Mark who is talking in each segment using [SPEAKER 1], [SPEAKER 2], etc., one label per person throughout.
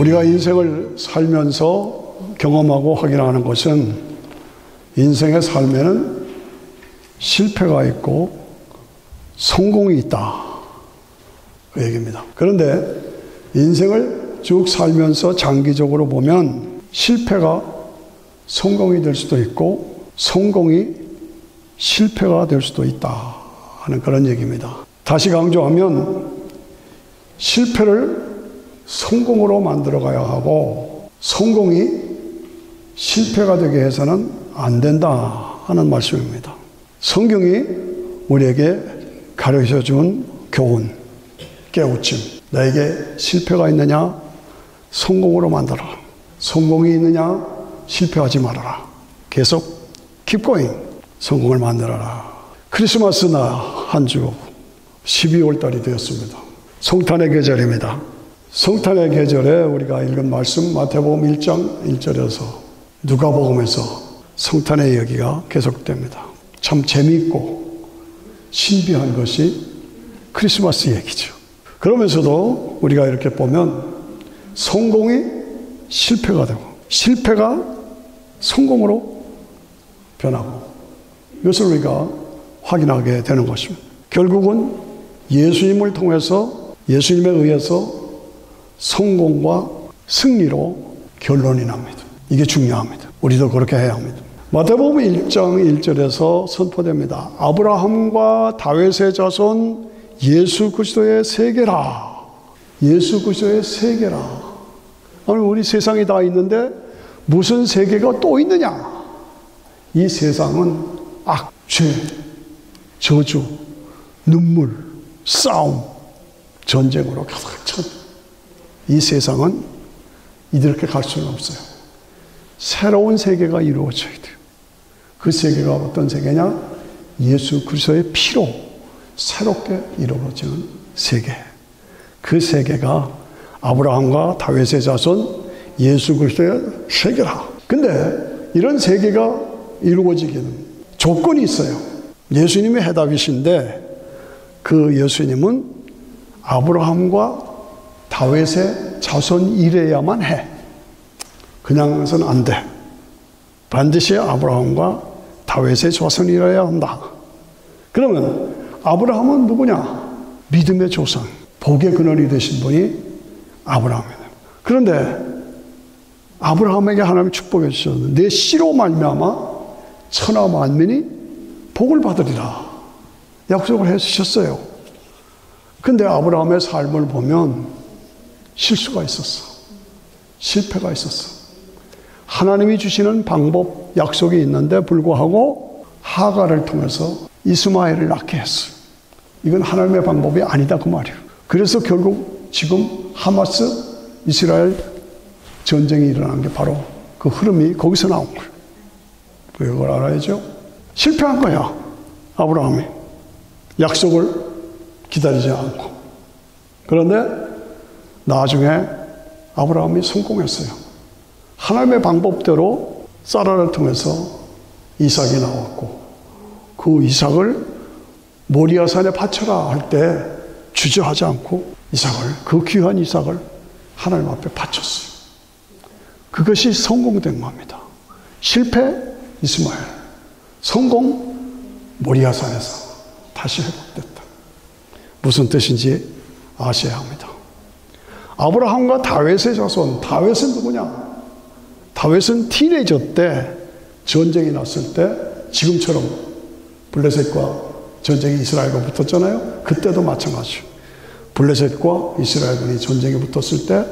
[SPEAKER 1] 우리가 인생을 살면서 경험하고 확인하는 것은 인생의 삶에는 실패가 있고 성공이 있다. 그 얘기입니다. 그런데 인생을 쭉 살면서 장기적으로 보면 실패가 성공이 될 수도 있고 성공이 실패가 될 수도 있다 하는 그런 얘기입니다. 다시 강조하면 실패를 성공으로 만들어 가야 하고 성공이 실패가 되게 해서는 안 된다 하는 말씀입니다. 성경이 우리에게 가르쳐 준 교훈, 깨우침. 나에게 실패가 있느냐? 성공으로 만들어라. 성공이 있느냐? 실패하지 말아라. 계속 keep going. 성공을 만들어라. 크리스마스 한 주 12월 달이 되었습니다. 성탄의 계절입니다. 성탄의 계절에 우리가 읽은 말씀 마태복음 1장 1절에서 누가복음에서 성탄의 이야기가 계속됩니다. 참 재미있고 신비한 것이 크리스마스 얘기죠. 그러면서도 우리가 이렇게 보면 성공이 실패가 되고 실패가 성공으로 변하고 이것을 우리가 확인하게 되는 것입니다. 결국은 예수님을 통해서 예수님에 의해서 성공과 승리로 결론이 납니다. 이게 중요합니다. 우리도 그렇게 해야 합니다. 마태복음 1장 1절에서 선포됩니다. 아브라함과 다윗의 자손 예수 그리스도의 세계라. 예수 그리스도의 세계라. 아니 우리 세상이 다 있는데 무슨 세계가 또 있느냐? 이 세상은 악, 죄, 저주, 눈물, 싸움, 전쟁으로 가득 찬 이 세상은 이렇게 갈 수는 없어요. 새로운 세계가 이루어져야 돼요. 그 세계가 어떤 세계냐? 예수 그리스도의 피로 새롭게 이루어지는 세계. 그 세계가 아브라함과 다윗의 자손 예수 그리스도의 세계라. 근데 이런 세계가 이루어지기는 조건이 있어요. 예수님이 해답이신데 그 예수님은 아브라함과 다윗의 자손이래야만 해. 그냥 해서는 안 돼. 반드시 아브라함과 다윗의 자손이라야 한다. 그러면 아브라함은 누구냐? 믿음의 조상, 복의 근원이 되신 분이 아브라함이에요. 그런데 아브라함에게 하나님이 축복해 주셨는데 내 씨로 말미암아 천하 만민이 복을 받으리라 약속을 해 주셨어요. 근데 아브라함의 삶을 보면 실수가 있었어. 실패가 있었어. 하나님이 주시는 방법, 약속이 있는데 불구하고 하가를 통해서 이스마엘을 낳게 했어요. 이건 하나님의 방법이 아니다 그 말이에요. 그래서 결국 지금 하마스 이스라엘 전쟁이 일어난 게 바로 그 흐름이 거기서 나온 거예요. 그걸 알아야죠. 실패한 거야. 아브라함이. 약속을 기다리지 않고. 그런데 나중에 아브라함이 성공했어요. 하나님의 방법대로 사라를 통해서 이삭이 나왔고 그 이삭을 모리아산에 바쳐라 할 때 주저하지 않고 이삭을, 그 귀한 이삭을 하나님 앞에 바쳤어요. 그것이 성공된 겁니다. 실패 이스마엘, 성공 모리아산에서 다시 회복됐다. 무슨 뜻인지 아셔야 합니다. 아브라함과 다윗의 자손, 다윗은 누구냐? 다윗은 티네이저 때 전쟁이 났을 때 지금처럼 블레셋과 전쟁이 이스라엘과 붙었잖아요. 그때도 마찬가지죠. 블레셋과 이스라엘군이 전쟁이 붙었을 때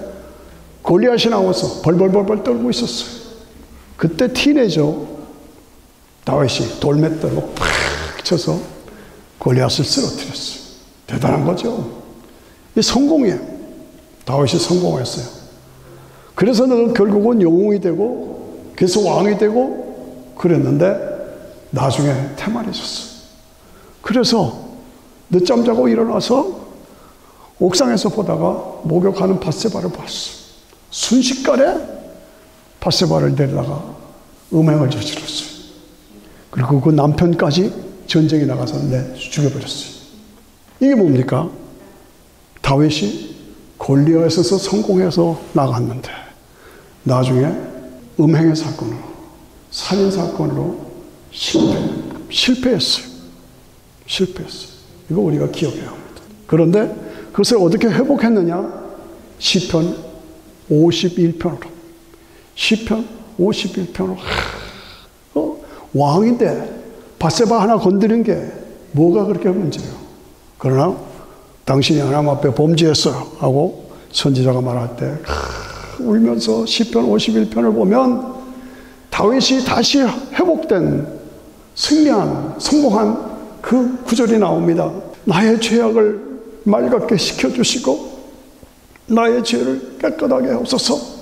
[SPEAKER 1] 골리앗이 나와서 벌벌벌벌 떨고 있었어요. 그때 티네이저 다윗이 돌맷대로 팍 쳐서 골리앗을 쓰러뜨렸어요. 대단한 거죠. 이 성공이에요. 다윗이 성공했어요. 그래서 너는 결국은 영웅이 되고 계속 왕이 되고 그랬는데 나중에 태만해졌어. 그래서 늦잠 자고 일어나서 옥상에서 보다가 목욕하는 밧세바를 봤어. 순식간에 밧세바를 데려다가 음행을 저질렀어요. 그리고 그 남편까지 전쟁에 나가서 죽여버렸어요. 이게 뭡니까? 다윗이 골리앗에서 성공해서 나갔는데 나중에 음행의 사건으로, 살인 사건으로 실패했어요. 이거 우리가 기억해야 합니다. 그런데 그것을 어떻게 회복했느냐? 시편 51편으로. 시편 51편으로. 왕인데 밧세바 하나 건드린 게 뭐가 그렇게 문제예요? 그러나 당신이 하나님 앞에 범죄했어요 하고 선지자가 말할 때 울면서 시편 51편을 보면 다윗이 다시 회복된 승리한 성공한 그 구절이 나옵니다. 나의 죄악을 맑게 시켜주시고 나의 죄를 깨끗하게 하옵소서.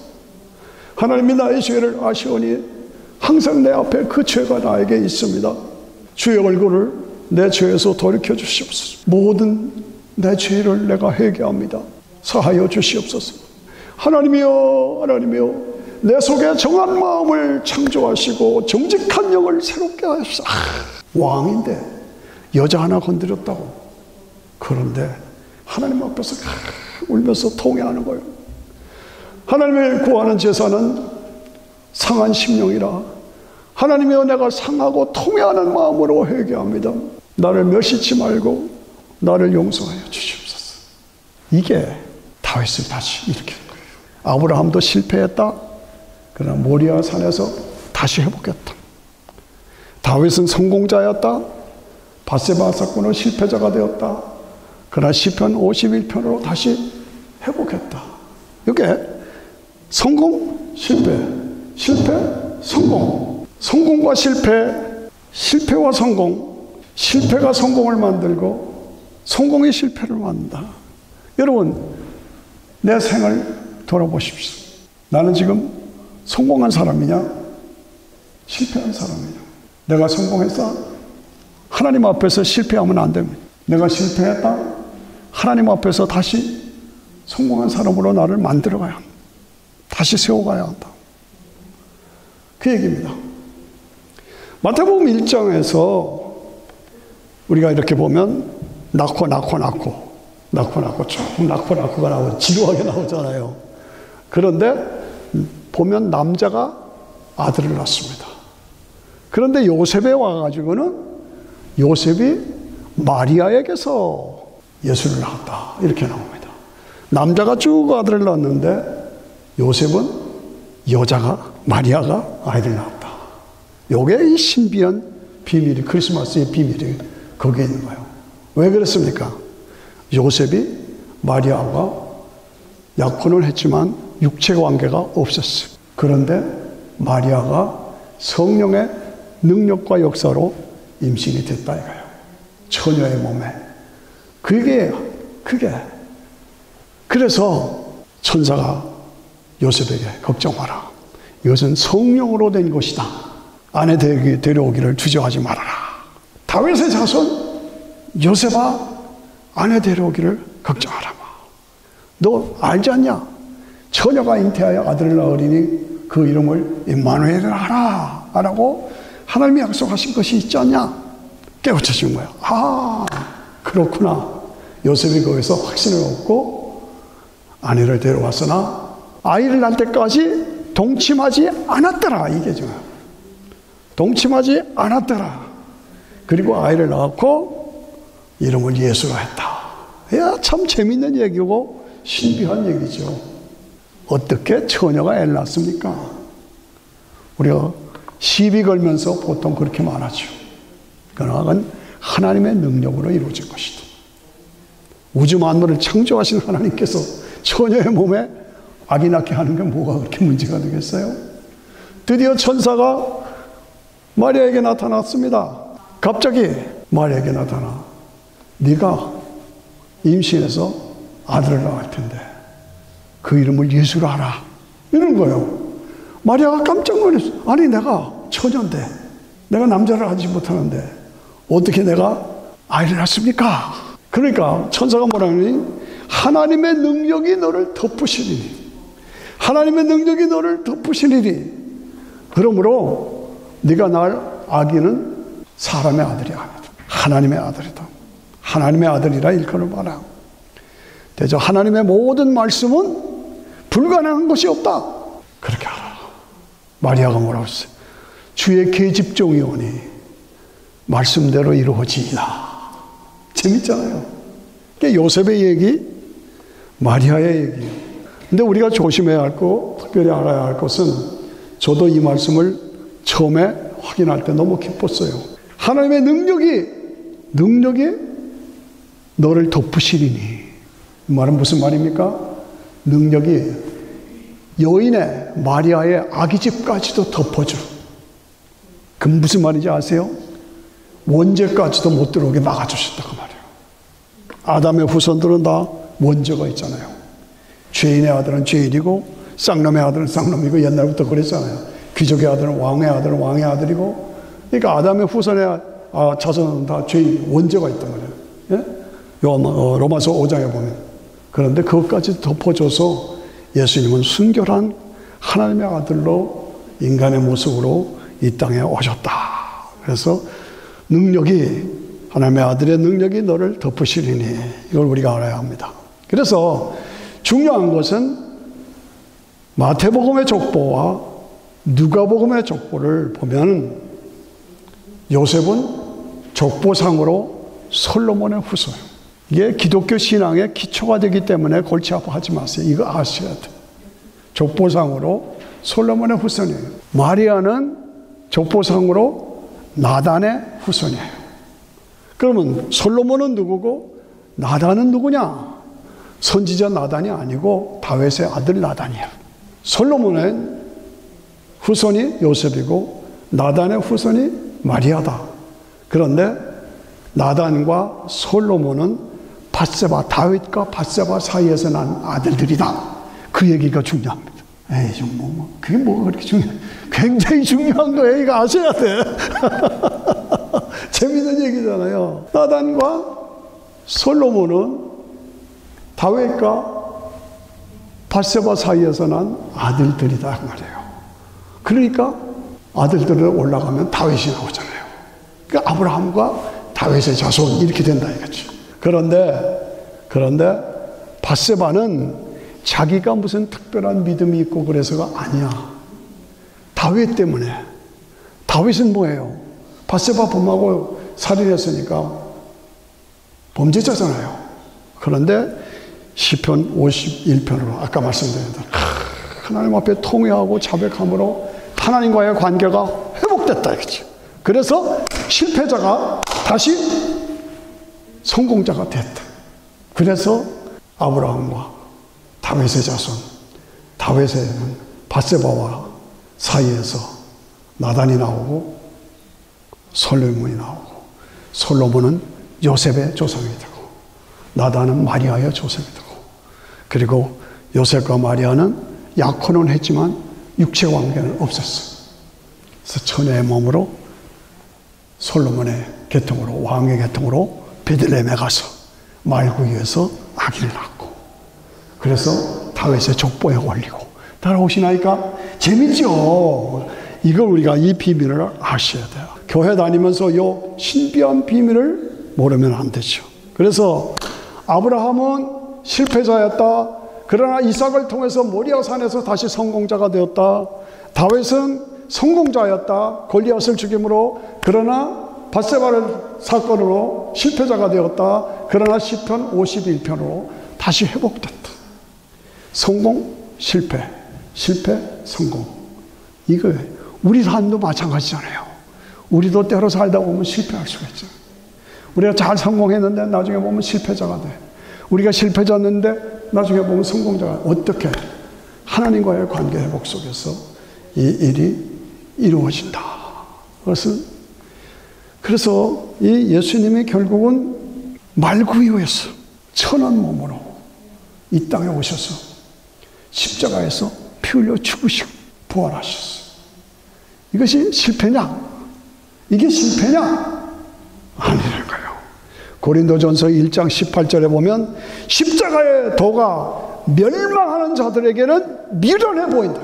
[SPEAKER 1] 하나님이 나의 죄를 아시오니 항상 내 앞에 그 죄가 나에게 있습니다. 주의 얼굴을 내 죄에서 돌이켜 주시옵소서. 모든 내 죄를 내가 회개합니다. 사하여 주시옵소서. 하나님이여, 하나님이여, 내 속에 정한 마음을 창조하시고 정직한 영을 새롭게 하옵소서. 왕인데 여자 하나 건드렸다고. 그런데 하나님 앞에서 울면서 통회하는 거예요. 하나님을 구하는 제사는 상한 심령이라. 하나님이여, 내가 상하고 통회하는 마음으로 회개합니다. 나를 멸시치 말고 나를 용서하여 주시옵소서. 이게 다윗을 다시 일으키는 거예요. 아브라함도 실패했다. 그러나 모리아 산에서 다시 회복했다. 다윗은 성공자였다. 밧세바 사건은 실패자가 되었다. 그러나 시편 51편으로 다시 회복했다. 이게 성공, 실패, 실패, 성공. 성공과 실패, 실패와 성공, 실패가 성공을 만들고 성공이 실패를 만든다. 여러분, 내 생을 돌아보십시오. 나는 지금 성공한 사람이냐? 실패한 사람이냐? 내가 성공했어? 하나님 앞에서 실패하면 안 됩니다. 내가 실패했다? 하나님 앞에서 다시 성공한 사람으로 나를 만들어가야 한다. 다시 세워가야 한다. 그 얘기입니다. 마태복음 1장에서 우리가 이렇게 보면 낳고 조금 낳고가 나오고 지루하게 나오잖아요. 그런데 보면 남자가 아들을 낳습니다. 그런데 요셉에 와가지고는 요셉이 마리아에게서 예수를 낳았다. 이렇게 나옵니다. 남자가 쭉 아들을 낳았는데 요셉은 여자가, 마리아가 아이를 낳았다. 요게 이 신비한 비밀이, 크리스마스의 비밀이 거기에 있는 거예요. 왜 그랬습니까? 요셉이 마리아와 약혼을 했지만 육체 관계가 없었어요. 그런데 마리아가 성령의 능력과 역사로 임신이 됐다 이거예요. 처녀의 몸에. 그게. 그래서 천사가 요셉에게 걱정 마라. 이것은 성령으로 된 것이다. 아내 데려오기를 주저하지 말아라. 다윗의 자손 요셉아, 아내 데려오기를 걱정하라. 너 알지 않냐? 처녀가 잉태하여 아들을 낳으리니 그 이름을 임마누엘을 하라 라고 하나님이 약속하신 것이 있지 않냐? 깨우쳐 준 거야. 아, 그렇구나. 요셉이 거기서 확신을 얻고 아내를 데려왔으나 아이를 낳을 때까지 동침하지 않았더라. 이게 중요해요. 동침하지 않았더라. 그리고 아이를 낳았고 이름을 예수라 했다. 야, 참 재밌는 얘기고 신비한 얘기죠. 어떻게 처녀가 애를 낳습니까? 우리가 시비 걸면서 보통 그렇게 말하죠. 그건 하나님의 능력으로 이루어진 것이다. 우주 만물을 창조하신 하나님께서 처녀의 몸에 아기 낳게 하는 게 뭐가 그렇게 문제가 되겠어요? 드디어 천사가 마리아에게 나타났습니다. 갑자기 마리아에게 나타나. 네가 임신해서 아들을 낳을 텐데 그 이름을 예수로 하라. 이런 거예요. 마리아가 깜짝 놀랐어. 아니, 내가 처녀인데, 내가 남자를 하지 못하는데 어떻게 내가 아이를 낳습니까? 그러니까 천사가 뭐라니? 하나님의 능력이 너를 덮으시리니. 하나님의 능력이 너를 덮으시리니. 그러므로 네가 낳을 아기는 사람의 아들이 아니다. 하나님의 아들이다. 하나님의 아들이라 일컬어 봐라. 되죠. 하나님의 모든 말씀은 불가능한 것이 없다. 그렇게 알아라. 마리아가 뭐라고 했어요? 주의 계집종이오니 말씀대로 이루어지이다. 재밌잖아요. 그게 요셉의 얘기, 마리아의 얘기. 근데 우리가 조심해야 할 거, 특별히 알아야 할 것은, 저도 이 말씀을 처음에 확인할 때 너무 기뻤어요. 하나님의 능력이 너를 덮으시리니. 이 말은 무슨 말입니까? 능력이 여인의 마리아의 아기집까지도 덮어줘. 그 무슨 말인지 아세요? 원죄까지도 못 들어오게 막아주셨다 그 말이에요. 아담의 후손들은 다 원죄가 있잖아요. 죄인의 아들은 죄인이고 쌍놈의 아들은 쌍놈이고 옛날부터 그랬잖아요. 귀족의 아들은 왕의 아들은 왕의 아들이고. 그러니까 아담의 후손의 자손은 다 죄인, 원죄가 있단 말이에요. 예? 로마서 5장에 보면. 그런데 그것까지 덮어줘서 예수님은 순결한 하나님의 아들로 인간의 모습으로 이 땅에 오셨다. 그래서 하나님의 아들의 능력이 너를 덮으시리니, 이걸 우리가 알아야 합니다. 그래서 중요한 것은 마태복음의 족보와 누가복음의 족보를 보면 요셉은 족보상으로 솔로몬의 후손이에요. 이게 기독교 신앙의 기초가 되기 때문에 골치 아파하지 마세요. 이거 아셔야 돼요. 족보상으로 솔로몬의 후손이에요. 마리아는 족보상으로 나단의 후손이에요. 그러면 솔로몬은 누구고 나단은 누구냐? 선지자 나단이 아니고 다윗의 아들 나단이야. 솔로몬의 후손이 요셉이고 나단의 후손이 마리아다. 그런데 나단과 솔로몬은 다윗과 밧세바 사이에서 난 아들들이다. 그 얘기가 중요합니다. 그게 뭐가 그렇게 중요해? 굉장히 중요한 거예요. 이거 아셔야 돼. 재밌는 얘기잖아요. 나단과 솔로몬은 다윗과 밧세바 사이에서 난 아들들이다 그 말이에요. 그러니까 아들들을 올라가면 다윗이 나오잖아요. 그러니까 아브라함과 다윗의 자손 이렇게 된다 이거죠. 그런데 밧세바는 자기가 무슨 특별한 믿음이 있고 그래서가 아니야. 다윗 때문에. 다윗은 뭐예요? 밧세바 범하고 살인했으니까 범죄자잖아요. 그런데 시편 51편으로 아까 말씀드린 대로 하나님 앞에 통회하고 자백함으로 하나님과의 관계가 회복됐다 이거죠. 그래서 실패자가 다시 성공자가 됐다. 그래서 아브라함과 다윗의 자손, 다윗의 밧세바와 사이에서 나단이 나오고 솔로몬이 나오고, 솔로몬은 요셉의 조상이 되고 나단은 마리아의 조상이 되고, 그리고 요셉과 마리아는 약혼은 했지만 육체 관계는 없었어. 그래서 처녀의 몸으로 솔로몬의 계통으로, 왕의 계통으로 베들레헴에 가서 말구이에서 아기를 낳고, 그래서 다윗의 족보에 올리고. 따라오시나이까? 재밌죠? 이걸 우리가 이 비밀을 아셔야 돼요. 교회 다니면서 이 신비한 비밀을 모르면 안 되죠. 그래서 아브라함은 실패자였다. 그러나 이삭을 통해서 모리아산에서 다시 성공자가 되었다. 다윗은 성공자였다. 골리앗을 죽임으로. 그러나 밧세바를 사건으로 실패자가 되었다. 그러나 시편 51편으로 다시 회복됐다. 성공, 실패, 실패, 성공. 이거 우리 삶도 마찬가지잖아요. 우리도 때로 살다 보면 실패할 수가 있죠. 우리가 잘 성공했는데 나중에 보면 실패자가 돼. 우리가 실패자였는데 나중에 보면 성공자가. 어떻게? 하나님과의 관계 회복 속에서 이 일이 이루어진다. 그래서 이 예수님이 결국은 말구유에서 천한 몸으로 이 땅에 오셔서 십자가에서 피 흘려 죽으시고 부활하셨어요. 이것이 실패냐? 이게 실패냐? 아니라는 거예요. 고린도전서 1장 18절에 보면 십자가의 도가 멸망하는 자들에게는 미련해 보인다.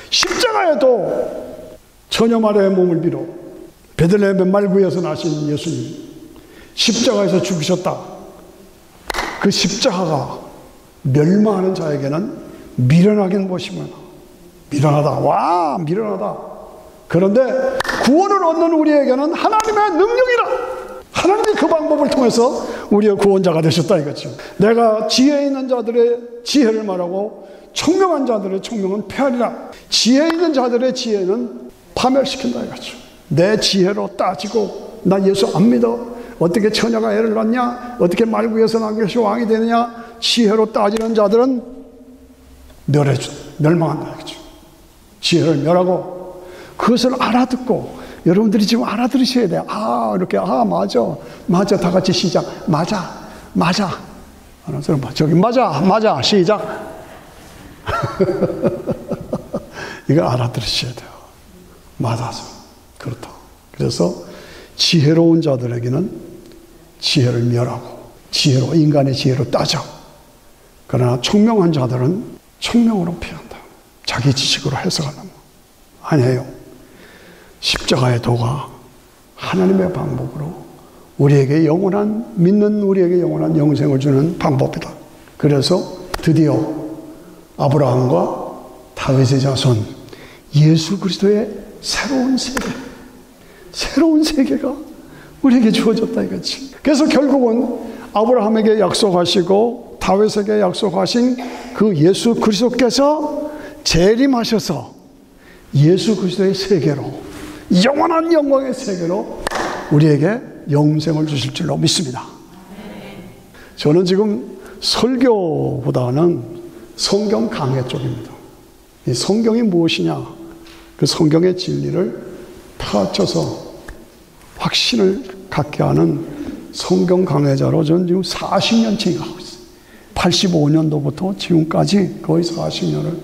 [SPEAKER 1] 십자가의 도, 처녀 마리아의 몸을 빌어 베들레헴의 말구에서 나신 예수님 십자가에서 죽으셨다. 그 십자가가 멸망하는 자에게는 미련하긴 보시면 미련하다. 와, 미련하다. 그런데 구원을 얻는 우리에게는 하나님의 능력이라. 하나님이 그 방법을 통해서 우리의 구원자가 되셨다 이거죠. 내가 지혜 있는 자들의 지혜를 말하고 총명한 자들의 총명은 폐하리라. 지혜 있는 자들의 지혜는 파멸시킨다 이거죠. 내 지혜로 따지고 나 예수 안 믿어. 어떻게 처녀가 애를 낳냐? 어떻게 말구에서 난 것이 왕이 되느냐? 지혜로 따지는 자들은 멸망한다 이거죠. 지혜를 멸하고 그것을 알아듣고 여러분들이 지금 알아들으셔야 돼요. 이렇게 맞아 다 같이 시작. 맞아 저기 맞아 시작. 이거 알아들으셔야 돼요. 맞아서 그렇다. 그래서 지혜로운 자들에게는 지혜를 멸하고 인간의 지혜로 따져. 그러나 총명한 자들은 총명으로 피한다. 자기 지식으로 해석하는 거 아니에요. 십자가의 도가 하나님의 방법으로 우리에게 믿는 우리에게 영원한 영생을 주는 방법이다. 그래서 드디어 아브라함과 다윗의 자손 예수 그리스도의 새로운 세계가 우리에게 주어졌다 이거지. 그래서 결국은 아브라함에게 약속하시고 다윗에게 약속하신 그 예수 그리스도께서 재림하셔서 예수 그리스도의 세계로, 영원한 영광의 세계로 우리에게 영생을 주실 줄로 믿습니다. 저는 지금 설교보다는 성경 강해 쪽입니다. 이 성경이 무엇이냐, 그 성경의 진리를 파헤쳐서 확신을 갖게 하는 성경 강해자로 저는 지금 40년째 하고 있어요. 85년도부터 지금까지 거의 40년을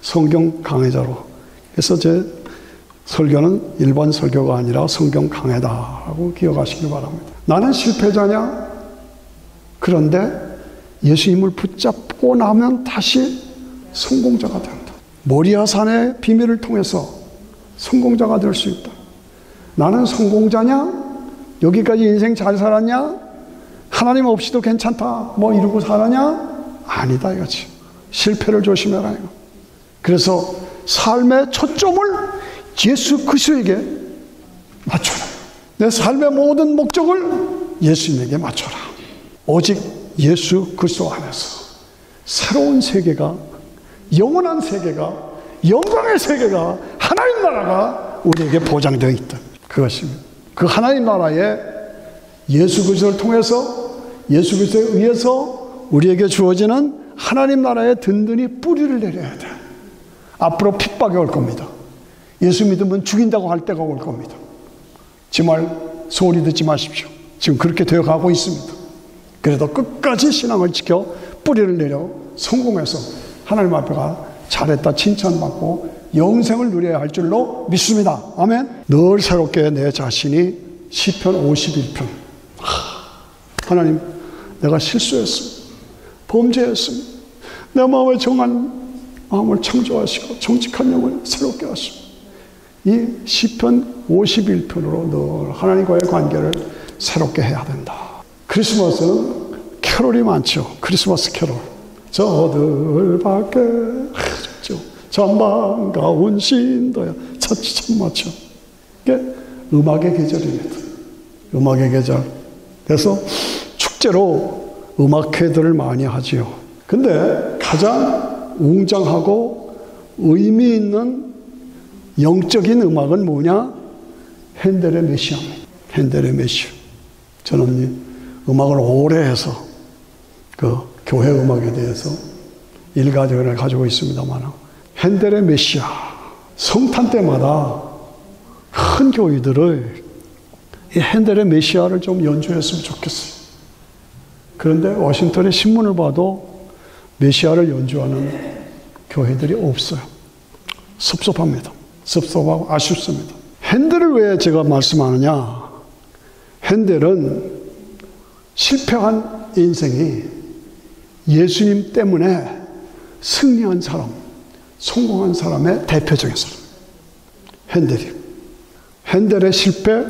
[SPEAKER 1] 성경 강해자로. 그래서 제 설교는 일반 설교가 아니라 성경 강해다라고 기억하시길 바랍니다. 나는 실패자냐? 그런데 예수님을 붙잡고 나면 다시 성공자가 된다. 모리아산의 비밀을 통해서 성공자가 될 수 있다. 나는 성공자냐? 여기까지 인생 잘 살았냐? 하나님 없이도 괜찮다 뭐 이러고 살았냐? 아니다 이거지. 실패를 조심해라 이거. 그래서 삶의 초점을 예수 그리스도에게 맞춰라. 내 삶의 모든 목적을 예수님에게 맞춰라. 오직 예수 그리스도 안에서 새로운 세계가, 영원한 세계가, 영광의 세계가, 하나님 나라가 우리에게 보장되어 있다. 그것입니다. 그 하나님 나라에 예수 그리스도를 통해서, 예수 그리스도에 의해서 우리에게 주어지는 하나님 나라에 든든히 뿌리를 내려야 돼. 앞으로 핍박이 올 겁니다. 예수 믿으면 죽인다고 할 때가 올 겁니다. 제 말 소리 듣지 마십시오. 지금 그렇게 되어가고 있습니다. 그래도 끝까지 신앙을 지켜 뿌리를 내려 성공해서 하나님 앞에 가 잘했다 칭찬받고 영생을 누려야 할 줄로 믿습니다. 아멘. 늘 새롭게 내 자신이 시편 51편. 하나님, 내가 실수했습니다. 범죄했습니다. 내 마음에 정한 마음을 창조하시고 정직한 영을 새롭게 하시고, 이 시편 51편으로 늘 하나님과의 관계를 새롭게 해야 된다. 크리스마스는 캐롤이 많죠. 크리스마스 캐롤. 저들 밖에 전방 가운 신도야 참 맞죠. 이게 음악의 계절입니다. 음악의 계절. 그래서 축제로 음악회들을 많이 하지요. 근데 가장 웅장하고 의미 있는 영적인 음악은 뭐냐? 핸델의 메시아입니다. 핸델의 메시아. 저는 음악을 오래 해서 그 교회 음악에 대해서 일가견을 가지고 있습니다만, 핸델의 메시아, 성탄 때마다 큰 교회들을 이 핸델의 메시아를 좀 연주했으면 좋겠어요. 그런데 워싱턴의 신문을 봐도 메시아를 연주하는 교회들이 없어요. 섭섭합니다. 섭섭하고 아쉽습니다. 핸델을 왜 제가 말씀하느냐? 핸델은 실패한 인생이 예수님 때문에 승리한 사람, 성공한 사람의 대표적인 사람. 핸델이. 핸델의 실패,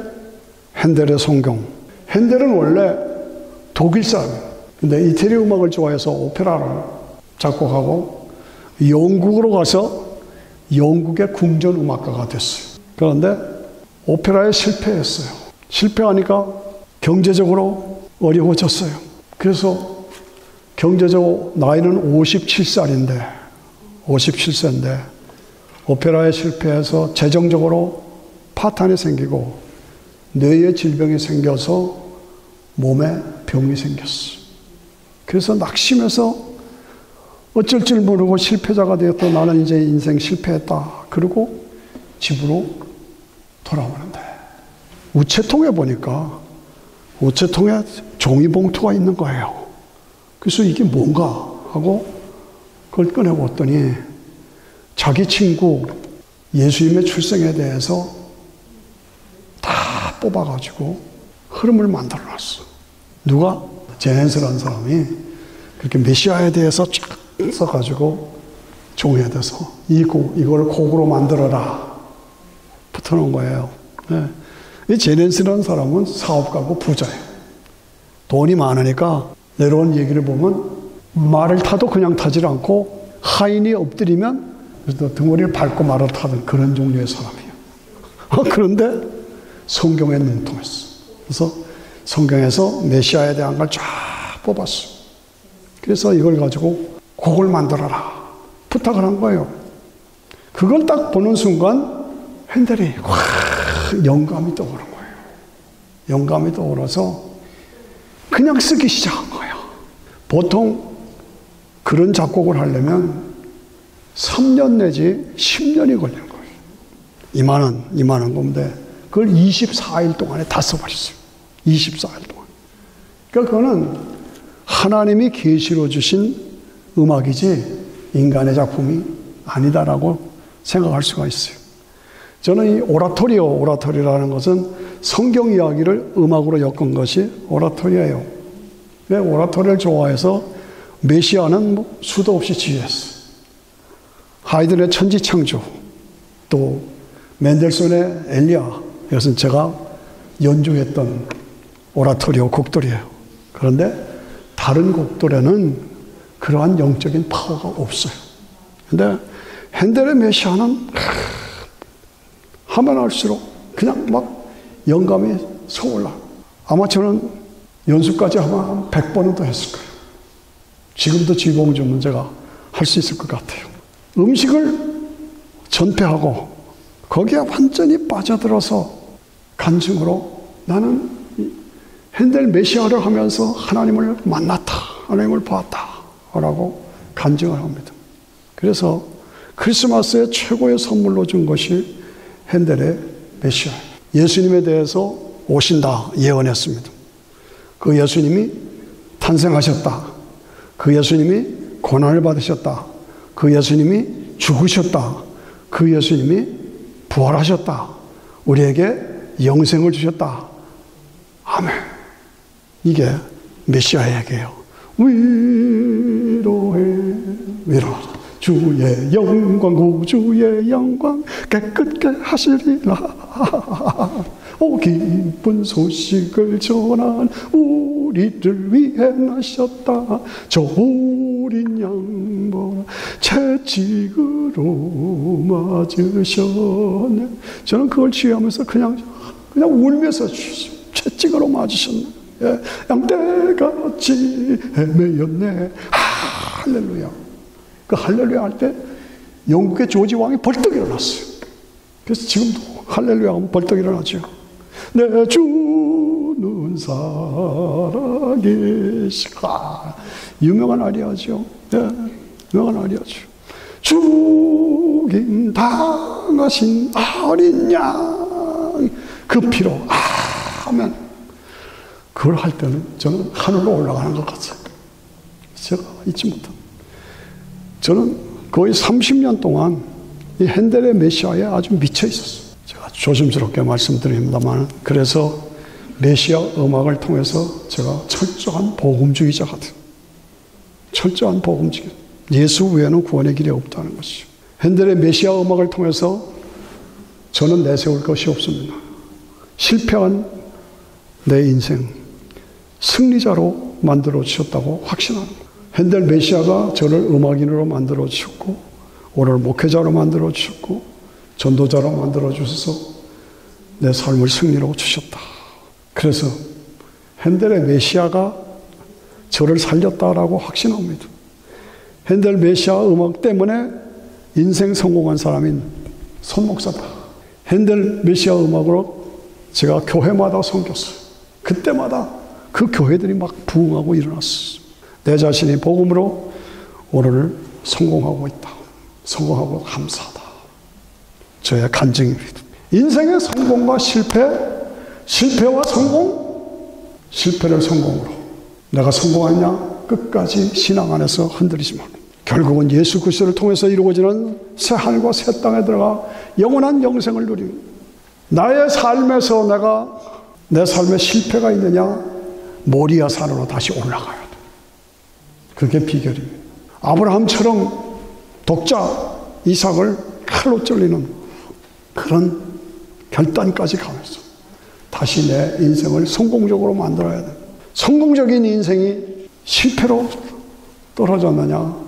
[SPEAKER 1] 핸델의 성공. 핸델은 원래 독일 사람이에요. 근데 이태리 음악을 좋아해서 오페라를 작곡하고 영국으로 가서 영국의 궁전 음악가가 됐어요. 그런데 오페라에 실패했어요. 실패하니까 경제적으로 어려워졌어요. 그래서 경제적으로 나이는 57세인데 오페라에 실패해서 재정적으로 파탄이 생기고 뇌에 질병이 생겨서 몸에 병이 생겼어요. 그래서 낙심해서 어쩔 줄 모르고 실패자가 되었다. 나는 이제 인생 실패했다. 그리고 집으로 돌아오는데 우체통에 보니까 우체통에 종이봉투가 있는 거예요. 그래서 이게 뭔가 하고 그걸 꺼내봤더니 자기 친구 예수님의 출생에 대해서 다 뽑아가지고 흐름을 만들어놨어. 누가? 제넨스라는 사람이 그렇게 메시아에 대해서 쫙 써가지고 종이에 대해서 이걸 곡으로 만들어라 붙여놓은 거예요. 네. 이 제넨스라는 사람은 사업가고 부자예요. 돈이 많으니까 내려온 얘기를 보면 말을 타도 그냥 타질 않고 하인이 엎드리면 등허리를 밟고 말을 타던 그런 종류의 사람이에요. 그런데 성경에 능통했어. 그래서 성경에서 메시아에 대한 걸 쫙 뽑았어. 그래서 이걸 가지고 곡을 만들어라 부탁을 한 거예요. 그걸 딱 보는 순간 핸델이 확 영감이 떠오른 거예요. 영감이 떠오르서 그냥 쓰기 시작한 거예요. 보통 그런 작곡을 하려면 3년 내지 10년이 걸리는 거예요. 이만한 건데 그걸 24일 동안에 다 써버렸어요. 24일 동안. 그러니까 그거는 하나님이 계시로 주신 음악이지 인간의 작품이 아니다라고 생각할 수가 있어요. 저는 이 오라토리라는 것은 성경 이야기를 음악으로 엮은 것이 오라토리예요. 오라토리를 좋아해서 메시아는 수도 없이 지휘했어요. 하이든의 천지창조, 또 멘델손의 엘리야, 이것은 제가 연주했던 오라토리오 곡들이에요. 그런데 다른 곡들에는 그러한 영적인 파워가 없어요. 근데 핸델의 메시아는 하면 할수록 그냥 막 영감이 솟아올라. 아마 저는 연습까지 하면 100번은 더 했을 거예요. 지금도 지봉주는 제가 할 수 있을 것 같아요. 음식을 전폐하고 거기에 완전히 빠져들어서 간증으로 나는 핸델 메시아를 하면서 하나님을 만났다. 하나님을 보았다. 라고 간증을 합니다. 그래서 크리스마스의 최고의 선물로 준 것이 핸델의 메시아. 예수님에 대해서 오신다 예언했습니다. 그 예수님이 탄생하셨다. 그 예수님이 고난을 받으셨다. 그 예수님이 죽으셨다. 그 예수님이 부활하셨다. 우리에게 영생을 주셨다. 아멘. 이게 메시아의 얘기예요. 위로하라. 주의 영광, 구주의 영광 깨끗게 하시리라. 오 기쁜 소식을 전한 우리를 위해 나셨다. 저 어린 양보라 채찍으로 맞으셨네. 저는 그걸 취하면서 그냥 울면서 채찍으로 맞으셨네. 양떼같이 헤매였네. 할렐루야. 그 할렐루야 할 때 영국의 조지 왕이 벌떡 일어났어요. 그래서 지금도 할렐루야 하면 벌떡 일어나죠. 내 주는 살아계시라. 유명한 아리아죠. 네, 유명한 아리아죠. 죽임 당하신 어린 양 그 피로 아멘. 그걸 할 때는 저는 하늘로 올라가는 것 같아요. 제가 잊지 못합니다. 저는 거의 30년 동안 이 핸델의 메시아에 아주 미쳐 있었어요. 제가 조심스럽게 말씀드립니다만, 그래서 메시아 음악을 통해서 제가 철저한 복음주의자가 돼요. 철저한 복음주의. 예수 외에는 구원의 길이 없다는 것이죠. 핸델의 메시아 음악을 통해서 저는 내세울 것이 없습니다. 실패한 내 인생 승리자로 만들어 주셨다고 확신하는 거예요. 핸델 메시아가 저를 음악인으로 만들어 주셨고, 오늘 목회자로 만들어 주셨고, 전도자로 만들어 주셔서 내 삶을 승리로 주셨다. 그래서 핸델의 메시아가 저를 살렸다라고 확신합니다. 핸델 메시아 음악 때문에 인생 성공한 사람인 손 목사다. 핸델 메시아 음악으로 제가 교회마다 섬겼어요. 그때마다 그 교회들이 막 부흥하고 일어났어요. 내 자신이 복음으로 오늘 성공하고 있다. 성공하고 감사하다. 저의 간증입니다. 인생의 성공과 실패, 실패와 성공, 실패를 성공으로. 내가 성공하냐? 끝까지 신앙 안에서 흔들리지 마. 결국은 예수 그리스도를 통해서 이루어지는 새 하늘과 새 땅에 들어가 영원한 영생을 누리는, 나의 삶에서 내가 내 삶에 실패가 있느냐? 모리아 산으로 다시 올라가야 돼. 그게 비결입니다. 아브라함처럼 독자 이삭을 칼로 찔리는 그런 결단까지 가면서 다시 내 인생을 성공적으로 만들어야 돼. 성공적인 인생이 실패로 떨어졌느냐?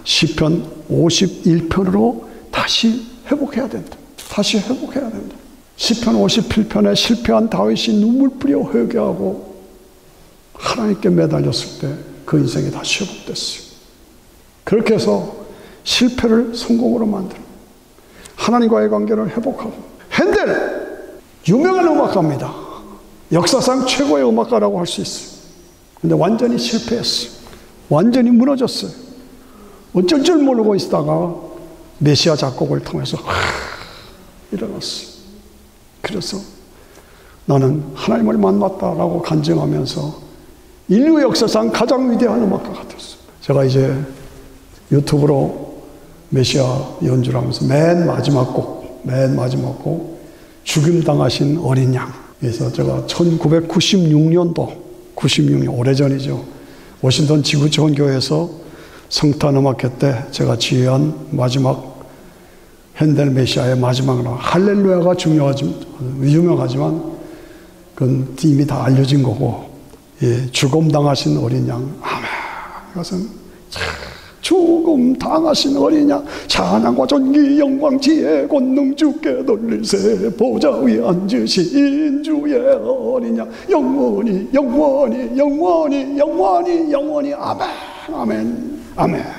[SPEAKER 1] 시편 51편으로 다시 회복해야 된다. 다시 회복해야 된다. 시편 57편에 실패한 다윗이 눈물 뿌려 회개하고 하나님께 매달렸을 때 그 인생이 다시 회복됐어요. 그렇게 해서 실패를 성공으로 만들고 하나님과의 관계를 회복하고. 핸델 유명한 음악가입니다. 역사상 최고의 음악가라고 할 수 있어요. 근데 완전히 실패했어요. 완전히 무너졌어요. 어쩔 줄 모르고 있다가 메시아 작곡을 통해서 일어났어요. 그래서 나는 하나님을 만났다라고 간증하면서 인류 역사상 가장 위대한 음악가가 됐어요. 제가 이제 유튜브로 메시아 연주를 하면서 맨 마지막 곡 죽임당하신 어린 양. 그래서 제가 1996년도 96년 오래전이죠. 워싱턴 지구촌 교회에서 성탄 음악회 때 제가 지휘한 마지막 핸델 메시아의 마지막 음악 할렐루야가 유명하지만 그건 이미 다 알려진 거고, 예, 죽음 당하신 어린 양. 아멘. 이것은 죽음 당하신 어린 양, 찬양과 존귀 영광 지혜 권능 주께 돌리세. 보좌 위에 앉으신 주의 어린 양, 영원히 영원히 영원히 영원히 영원히 아멘 아멘 아멘.